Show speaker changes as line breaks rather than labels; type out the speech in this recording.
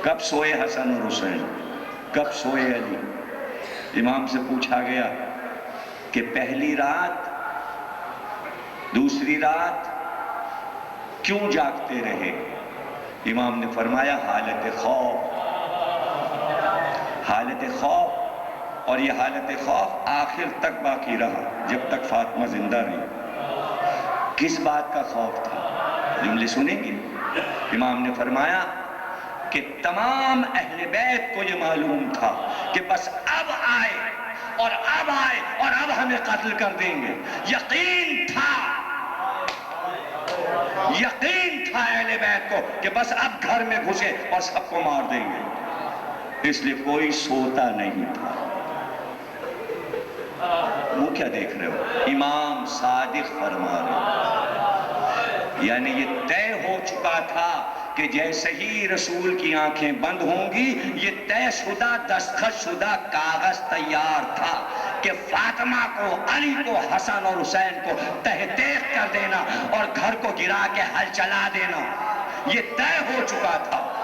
کب سوئے حسن اور حسین، کب سوئے علی؟ امام سے پوچھا گیا کہ پہلی رات، دوسری رات کیوں جاگتے رہے؟ امام نے فرمایا حالت خوف، حالت خوف، اور یہ حالت خوف آخر تک باقی رہا جب تک فاطمہ زندہ رہی۔ کس بات کا خوف تھا؟ جملے سنیں گے۔ امام نے فرمایا کہ تمام اہل بیت کو یہ معلوم تھا کہ بس اب آئے اور اب آئے اور اب ہمیں قتل کر دیں گے۔ یقین تھا اہل بیت کو کہ بس اب گھر میں گھسے اور سب کو مار دیں گے، اس لیے کوئی سوتا نہیں تھا۔ وہ کیا دیکھ رہے ہو؟ امام صادق فرما رہے ہیں، یعنی یہ طے ہو چکا تھا کہ جیسے ہی رسول کی آنکھیں بند ہوں گی، یہ طے شدہ دستخط شدہ کاغذ تیار تھا کہ فاطمہ کو، علی کو، حسن اور حسین کو تہ تیغ کر دینا اور گھر کو گرا کے حل چلا دینا۔ یہ طے ہو چکا تھا۔